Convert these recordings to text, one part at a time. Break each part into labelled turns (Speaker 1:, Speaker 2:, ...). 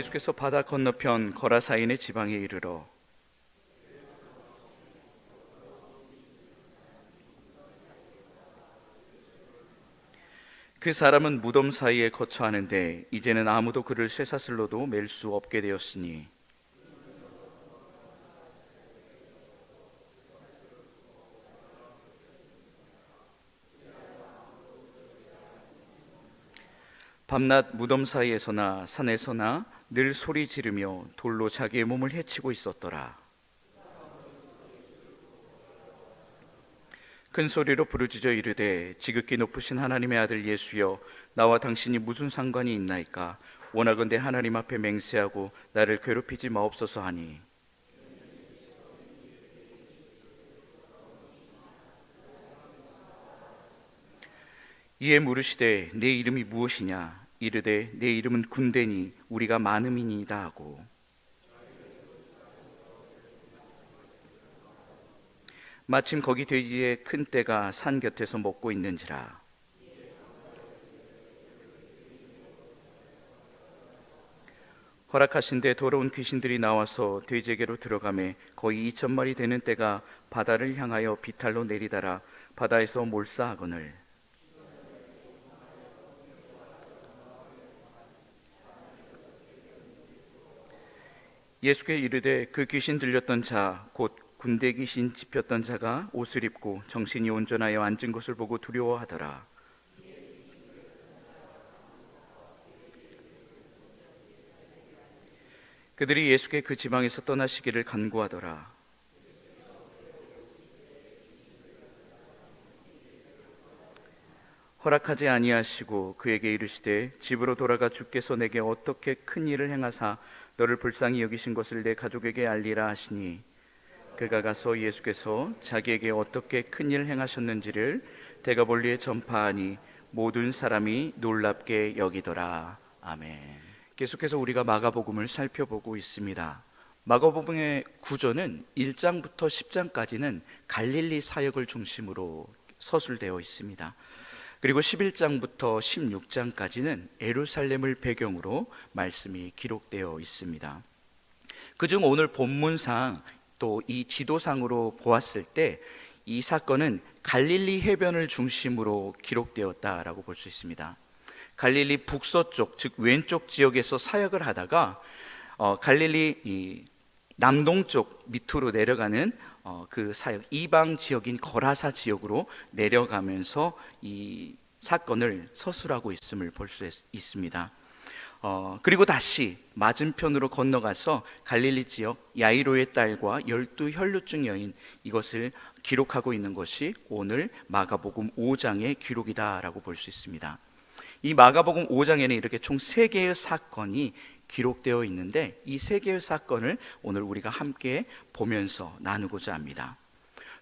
Speaker 1: 예수께서 바다 건너편 거라사인의 지방에 이르러 그 사람은 무덤 사이에 거처하는데 이제는 아무도 그를 쇠사슬로도 맬 수 없게 되었으니 밤낮 무덤 사이에서나 산에서나 늘 소리 지르며 돌로 자기의 몸을 해치고 있었더라. 큰 소리로 부르짖어 이르되 지극히 높으신 하나님의 아들 예수여, 나와 당신이 무슨 상관이 있나이까? 원하건대 하나님 앞에 맹세하고 나를 괴롭히지 마옵소서 하니, 이에 물으시되 내 이름이 무엇이냐? 이르되 내 이름은 군대니 우리가 많음이니이다 하고, 마침 거기 돼지의 큰 떼가 산 곁에서 먹고 있는지라. 허락하신 데 더러운 귀신들이 나와서 돼지에게로 들어가매 거의 2,000마리 되는 떼가 바다를 향하여 비탈로 내리다라 바다에서 몰사하거늘. 예수께 이르되 그 귀신 들렸던 자 곧 군대 귀신 짚혔던 자가 옷을 입고 정신이 온전하여 앉은 것을 보고 두려워하더라. 그들이 예수께 그 지방에서 떠나시기를 간구하더라. 허락하지 아니하시고 그에게 이르시되 집으로 돌아가 주께서 내게 어떻게 큰 일을 행하사 너를 불쌍히 여기신 것을 내 가족에게 알리라 하시니, 그가 가서 예수께서 자기에게 어떻게 큰 일을 행하셨는지를 대가볼리에 전파하니 모든 사람이 놀랍게 여기더라. 아멘. 계속해서 우리가 마가복음을 살펴보고 있습니다. 마가복음의 구조는 1장부터 10장까지는 갈릴리 사역을 중심으로 서술되어 있습니다. 그리고 11장부터 16장까지는 예루살렘을 배경으로 말씀이 기록되어 있습니다. 그중 오늘 본문상 또 이 지도상으로 보았을 때 이 사건은 갈릴리 해변을 중심으로 기록되었다라고 볼 수 있습니다. 갈릴리 북서쪽, 즉 왼쪽 지역에서 사역을 하다가 갈릴리 이 남동쪽 밑으로 내려가는 그 사역, 이방 지역인 거라사 지역으로 내려가면서 이 사건을 서술하고 있음을 볼 수 있습니다. 그리고 다시 맞은편으로 건너가서 갈릴리 지역 야이로의 딸과 12 혈루증 여인, 이것을 기록하고 있는 것이 오늘 마가복음 5장의 기록이다라고 볼 수 있습니다. 이 마가복음 5장에는 이렇게 총 3개의 사건이 기록되어 있는데, 이 3개의 사건을 오늘 우리가 함께 보면서 나누고자 합니다.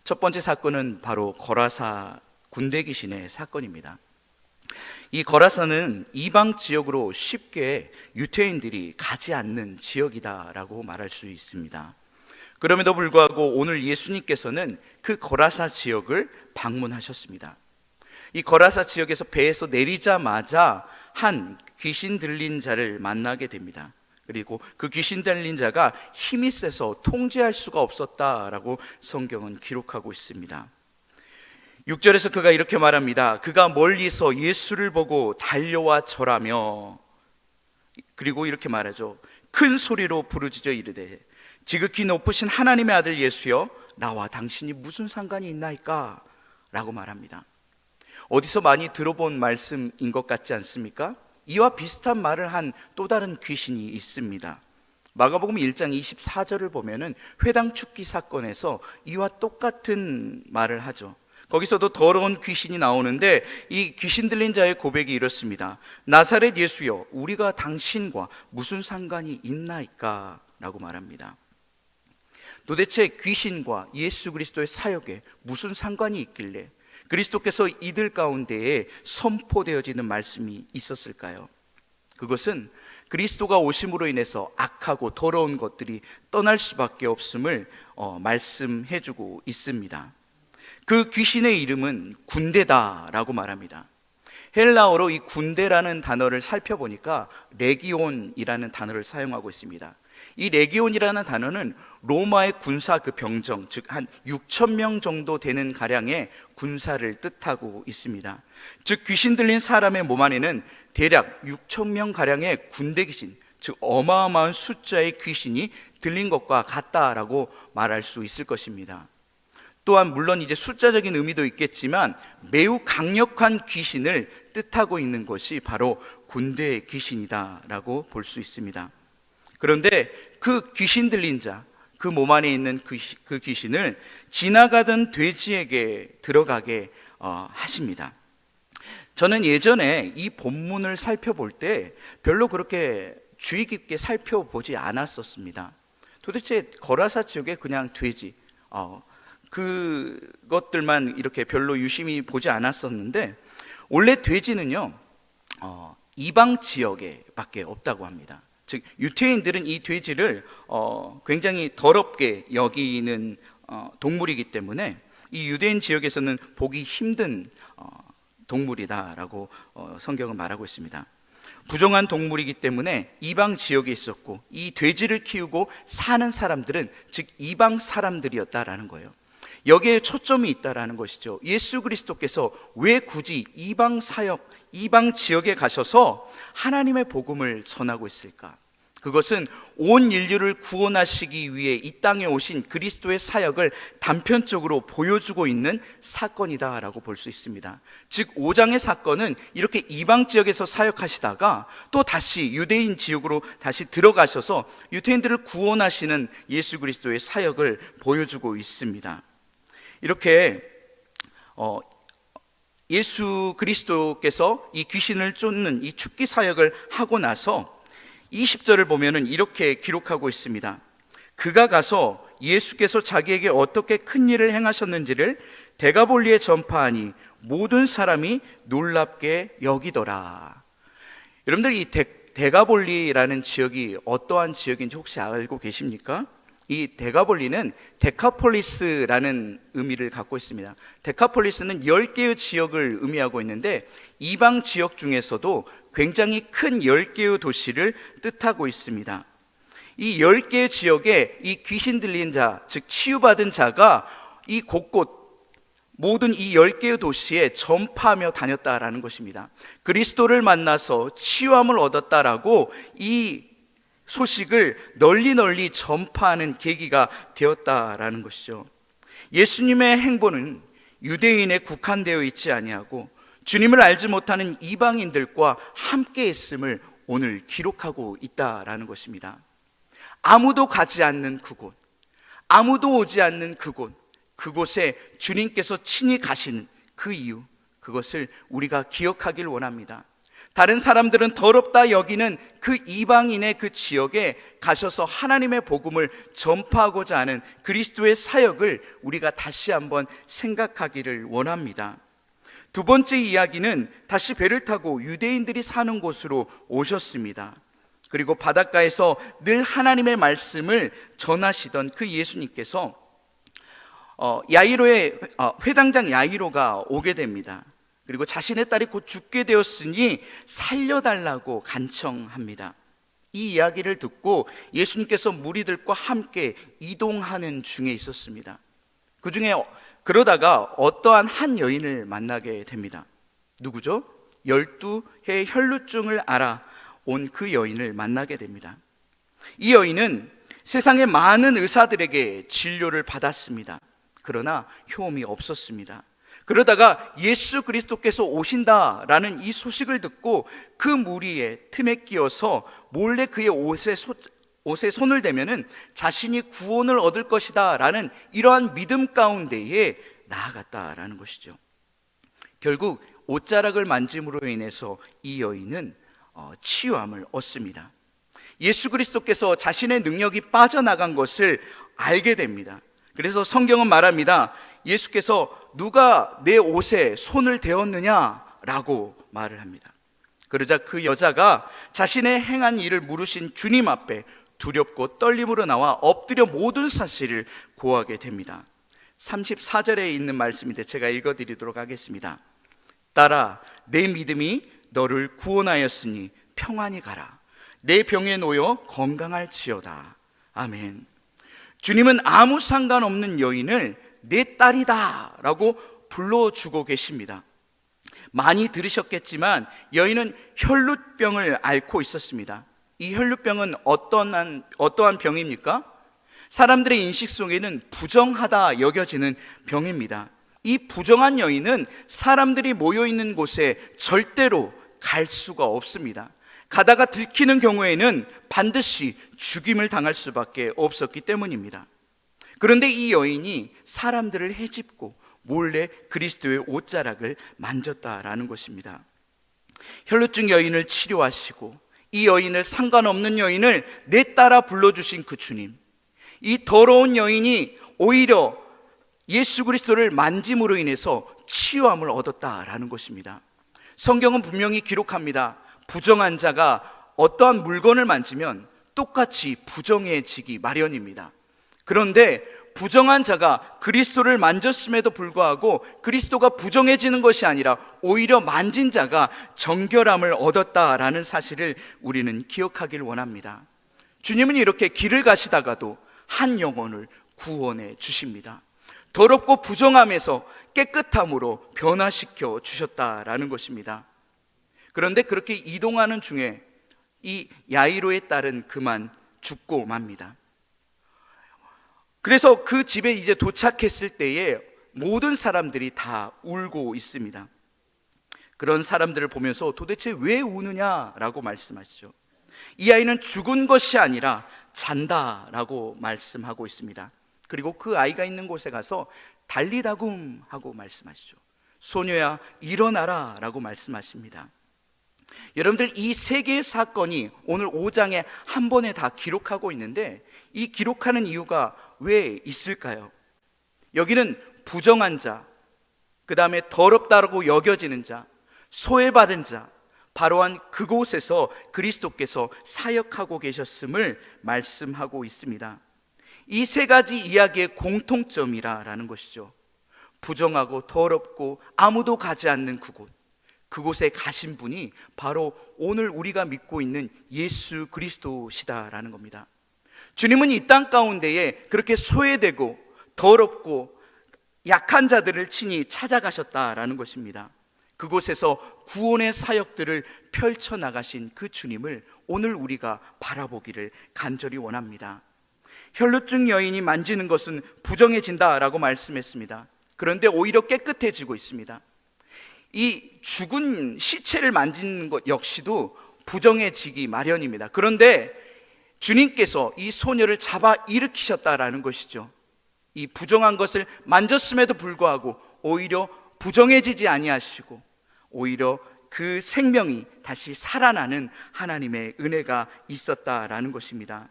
Speaker 1: 첫 번째 사건은 바로 거라사 군대 귀신의 사건입니다. 이 거라사는 이방 지역으로 쉽게 유태인들이 가지 않는 지역이다라고 말할 수 있습니다. 그럼에도 불구하고 오늘 예수님께서는 그 거라사 지역을 방문하셨습니다. 이 거라사 지역에서 배에서 내리자마자 한 귀신 들린 자를 만나게 됩니다. 그리고 그 귀신 들린 자가 힘이 세서 통제할 수가 없었다라고 성경은 기록하고 있습니다. 6절에서 그가 이렇게 말합니다. 그가 멀리서 예수를 보고 달려와 절하며, 그리고 이렇게 말하죠. 큰 소리로 부르짖어 이르되 지극히 높으신 하나님의 아들 예수여, 나와 당신이 무슨 상관이 있나이까? 라고 말합니다. 어디서 많이 들어본 말씀인 것 같지 않습니까? 이와 비슷한 말을 한 또 다른 귀신이 있습니다. 마가복음 1장 24절을 보면은 회당 축기 사건에서 이와 똑같은 말을 하죠. 거기서도 더러운 귀신이 나오는데 이 귀신 들린 자의 고백이 이렇습니다. 나사렛 예수여, 우리가 당신과 무슨 상관이 있나이까? 라고 말합니다. 도대체 귀신과 예수 그리스도의 사역에 무슨 상관이 있길래 그리스도께서 이들 가운데에 선포되어지는 말씀이 있었을까요? 그것은 그리스도가 오심으로 인해서 악하고 더러운 것들이 떠날 수밖에 없음을 말씀해주고 있습니다. 그 귀신의 이름은 군대다라고 말합니다. 헬라어로 이 군대라는 단어를 살펴보니까 레기온이라는 단어를 사용하고 있습니다. 이 레기온이라는 단어는 로마의 군사 그 병정, 즉 한 6천 명 정도 되는 가량의 군사를 뜻하고 있습니다. 즉 귀신 들린 사람의 몸 안에는 대략 6천 명 가량의 군대 귀신, 즉 어마어마한 숫자의 귀신이 들린 것과 같다라고 말할 수 있을 것입니다. 또한 물론 이제 숫자적인 의미도 있겠지만 매우 강력한 귀신을 뜻하고 있는 것이 바로 군대의 귀신이다라고 볼 수 있습니다. 그런데 그 귀신 들린 자, 그 몸 안에 있는 그 귀신을 지나가던 돼지에게 들어가게 하십니다. 저는 예전에 이 본문을 살펴볼 때 별로 그렇게 주의 깊게 살펴보지 않았었습니다. 도대체 거라사 지역에 그냥 돼지, 그것들만 이렇게 별로 유심히 보지 않았었는데, 원래 돼지는요 이방 지역에 밖에 없다고 합니다. 즉 유태인들은 이 돼지를 굉장히 더럽게 여기는 동물이기 때문에 이 유대인 지역에서는 보기 힘든 동물이다라고 성경은 말하고 있습니다. 부정한 동물이기 때문에 이방 지역에 있었고, 이 돼지를 키우고 사는 사람들은 즉 이방 사람들이었다라는 거예요. 여기에 초점이 있다라는 것이죠. 예수 그리스도께서 왜 굳이 이방 사역, 이방 지역에 가셔서 하나님의 복음을 전하고 있을까? 그것은 온 인류를 구원하시기 위해 이 땅에 오신 그리스도의 사역을 단편적으로 보여주고 있는 사건이다라고 볼 수 있습니다. 즉 5장의 사건은 이렇게 이방 지역에서 사역하시다가 또 다시 유대인 지역으로 다시 들어가셔서 유대인들을 구원하시는 예수 그리스도의 사역을 보여주고 있습니다. 이렇게 예수 그리스도께서 이 귀신을 쫓는 이 축기 사역을 하고 나서 20절을 보면은 이렇게 기록하고 있습니다. 그가 가서 예수께서 자기에게 어떻게 큰 일을 행하셨는지를 데가볼리에 전파하니 모든 사람이 놀랍게 여기더라. 여러분들 이 데가볼리라는 지역이 어떠한 지역인지 혹시 알고 계십니까? 이 데가볼리는 데카폴리스라는 의미를 갖고 있습니다. 데카폴리스는 10개의 지역을 의미하고 있는데 이방 지역 중에서도 굉장히 큰 10개의 도시를 뜻하고 있습니다. 이 10개의 지역에 이 귀신 들린 자, 즉 치유받은 자가 이 곳곳 모든 이 10개의 도시에 전파하며 다녔다라는 것입니다. 그리스도를 만나서 치유함을 얻었다라고 이 소식을 널리 전파하는 계기가 되었다라는 것이죠. 예수님의 행보는 유대인에 국한되어 있지 아니하고 주님을 알지 못하는 이방인들과 함께 있음을 오늘 기록하고 있다라는 것입니다. 아무도 가지 않는 그곳, 아무도 오지 않는 그곳, 그곳에 주님께서 친히 가시는 그 이유, 그것을 우리가 기억하길 원합니다. 다른 사람들은 더럽다 여기는 그 이방인의 그 지역에 가셔서 하나님의 복음을 전파하고자 하는 그리스도의 사역을 우리가 다시 한번 생각하기를 원합니다. 두 번째 이야기는 다시 배를 타고 유대인들이 사는 곳으로 오셨습니다. 그리고 바닷가에서 늘 하나님의 말씀을 전하시던 그 예수님께서 야이로의 회당장 야이로가 오게 됩니다. 그리고 자신의 딸이 곧 죽게 되었으니 살려달라고 간청합니다. 이 이야기를 듣고 예수님께서 무리들과 함께 이동하는 중에 있었습니다. 그 중에 그러다가 어떠한 한 여인을 만나게 됩니다. 누구죠? 12해 혈루증을 알아온 그 여인을 만나게 됩니다. 이 여인은 세상의 많은 의사들에게 진료를 받았습니다. 그러나 효험이 없었습니다. 그러다가 예수 그리스도께서 오신다라는 이 소식을 듣고 그 무리의 틈에 끼어서 몰래 그의 옷에 손을 대면은 자신이 구원을 얻을 것이다 라는 이러한 믿음 가운데에 나아갔다라는 것이죠. 결국 옷자락을 만짐으로 인해서 이 여인은 치유함을 얻습니다. 예수 그리스도께서 자신의 능력이 빠져나간 것을 알게 됩니다. 그래서 성경은 말합니다. 예수께서 누가 내 옷에 손을 대었느냐라고 말을 합니다. 그러자 그 여자가 자신의 행한 일을 물으신 주님 앞에 두렵고 떨림으로 나와 엎드려 모든 사실을 고하게 됩니다. 34절에 있는 말씀인데 제가 읽어드리도록 하겠습니다. 딸아, 내 믿음이 너를 구원하였으니 평안히 가라. 내 병에 놓여 건강할지어다. 아멘. 주님은 아무 상관없는 여인을 내 딸이다 라고 불러주고 계십니다. 많이 들으셨겠지만 여인은 혈루병을 앓고 있었습니다. 이 혈루병은 어떠한 병입니까? 사람들의 인식 속에는 부정하다 여겨지는 병입니다. 이 부정한 여인은 사람들이 모여있는 곳에 절대로 갈 수가 없습니다. 가다가 들키는 경우에는 반드시 죽임을 당할 수밖에 없었기 때문입니다. 그런데 이 여인이 사람들을 헤집고 몰래 그리스도의 옷자락을 만졌다라는 것입니다. 혈루증 여인을 치료하시고 이 여인을, 상관없는 여인을 내 딸아 불러주신 그 주님, 이 더러운 여인이 오히려 예수 그리스도를 만짐으로 인해서 치유함을 얻었다라는 것입니다. 성경은 분명히 기록합니다. 부정한 자가 어떠한 물건을 만지면 똑같이 부정해지기 마련입니다. 그런데 부정한 자가 그리스도를 만졌음에도 불구하고 그리스도가 부정해지는 것이 아니라 오히려 만진 자가 정결함을 얻었다라는 사실을 우리는 기억하길 원합니다. 주님은 이렇게 길을 가시다가도 한 영혼을 구원해 주십니다. 더럽고 부정함에서 깨끗함으로 변화시켜 주셨다라는 것입니다. 그런데 그렇게 이동하는 중에 이 야이로의 딸은 그만 죽고 맙니다. 그래서 그 집에 이제 도착했을 때에 모든 사람들이 다 울고 있습니다. 그런 사람들을 보면서 도대체 왜 우느냐라고 말씀하시죠. 이 아이는 죽은 것이 아니라 잔다라고 말씀하고 있습니다. 그리고 그 아이가 있는 곳에 가서 달리다굼 하고 말씀하시죠. 소녀야 일어나라 라고 말씀하십니다. 여러분들, 이 세 개의 사건이 오늘 5장에 한 번에 다 기록하고 있는데 이 기록하는 이유가 왜 있을까요? 여기는 부정한 자, 그 다음에 더럽다고 여겨지는 자, 소외받은 자, 바로 한 그곳에서 그리스도께서 사역하고 계셨음을 말씀하고 있습니다. 이 세 가지 이야기의 공통점이라는 것이죠. 부정하고 더럽고 아무도 가지 않는 그곳에 가신 분이 바로 오늘 우리가 믿고 있는 예수 그리스도시다라는 겁니다. 주님은 이 땅 가운데에 그렇게 소외되고 더럽고 약한 자들을 친히 찾아가셨다라는 것입니다. 그곳에서 구원의 사역들을 펼쳐나가신 그 주님을 오늘 우리가 바라보기를 간절히 원합니다. 혈루증 여인이 만지는 것은 부정해진다라고 말씀했습니다. 그런데 오히려 깨끗해지고 있습니다. 이 죽은 시체를 만지는 것 역시도 부정해지기 마련입니다. 그런데 주님께서 이 소녀를 잡아 일으키셨다라는 것이죠. 이 부정한 것을 만졌음에도 불구하고 오히려 부정해지지 아니하시고 오히려 그 생명이 다시 살아나는 하나님의 은혜가 있었다라는 것입니다.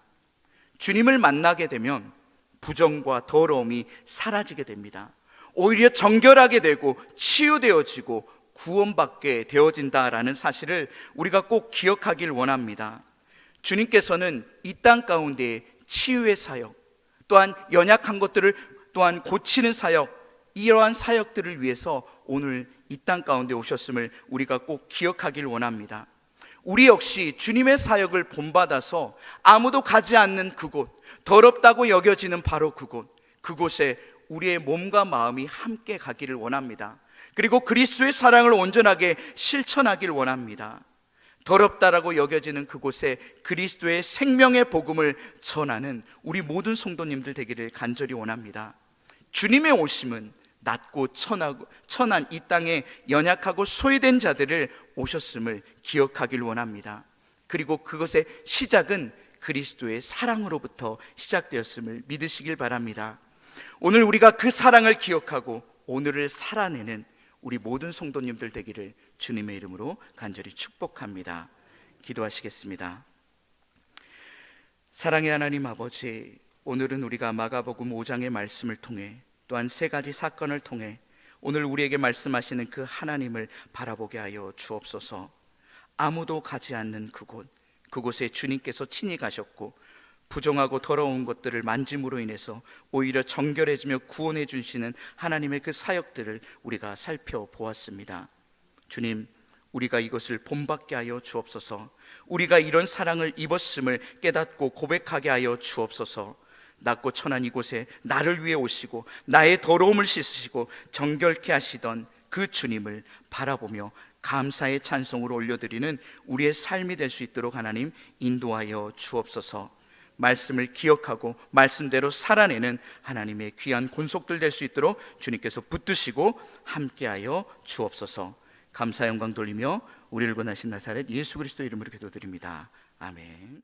Speaker 1: 주님을 만나게 되면 부정과 더러움이 사라지게 됩니다. 오히려 정결하게 되고 치유되어지고 구원받게 되어진다라는 사실을 우리가 꼭 기억하길 원합니다. 주님께서는 이 땅 가운데 치유의 사역, 또한 연약한 것들을 또한 고치는 사역, 이러한 사역들을 위해서 오늘 이 땅 가운데 오셨음을 우리가 꼭 기억하길 원합니다. 우리 역시 주님의 사역을 본받아서 아무도 가지 않는 그곳, 더럽다고 여겨지는 바로 그곳에 우리의 몸과 마음이 함께 가기를 원합니다. 그리고 그리스도의 사랑을 온전하게 실천하길 원합니다. 더럽다라고 여겨지는 그곳에 그리스도의 생명의 복음을 전하는 우리 모든 성도님들 되기를 간절히 원합니다. 주님의 오심은 낮고 천한 이 땅에 연약하고 소외된 자들을 오셨음을 기억하길 원합니다. 그리고 그것의 시작은 그리스도의 사랑으로부터 시작되었음을 믿으시길 바랍니다. 오늘 우리가 그 사랑을 기억하고 오늘을 살아내는 우리 모든 성도님들 되기를 주님의 이름으로 간절히 축복합니다. 기도하시겠습니다. 사랑의 하나님 아버지, 오늘은 우리가 마가복음 5장의 말씀을 통해 또한 세 가지 사건을 통해 오늘 우리에게 말씀하시는 그 하나님을 바라보게 하여 주옵소서. 아무도 가지 않는 그곳에 주님께서 친히 가셨고 부정하고 더러운 것들을 만짐으로 인해서 오히려 정결해지며 구원해 주시는 하나님의 그 사역들을 우리가 살펴보았습니다. 주님, 우리가 이것을 본받게 하여 주옵소서. 우리가 이런 사랑을 입었음을 깨닫고 고백하게 하여 주옵소서. 낮고 천한 이곳에 나를 위해 오시고 나의 더러움을 씻으시고 정결케 하시던 그 주님을 바라보며 감사의 찬송으로 올려드리는 우리의 삶이 될 수 있도록 하나님 인도하여 주옵소서. 말씀을 기억하고 말씀대로 살아내는 하나님의 귀한 권속들 될 수 있도록 주님께서 붙드시고 함께하여 주옵소서. 감사 영광 돌리며 우리를 구원하신 나사렛 예수 그리스도 이름으로 기도드립니다. 아멘.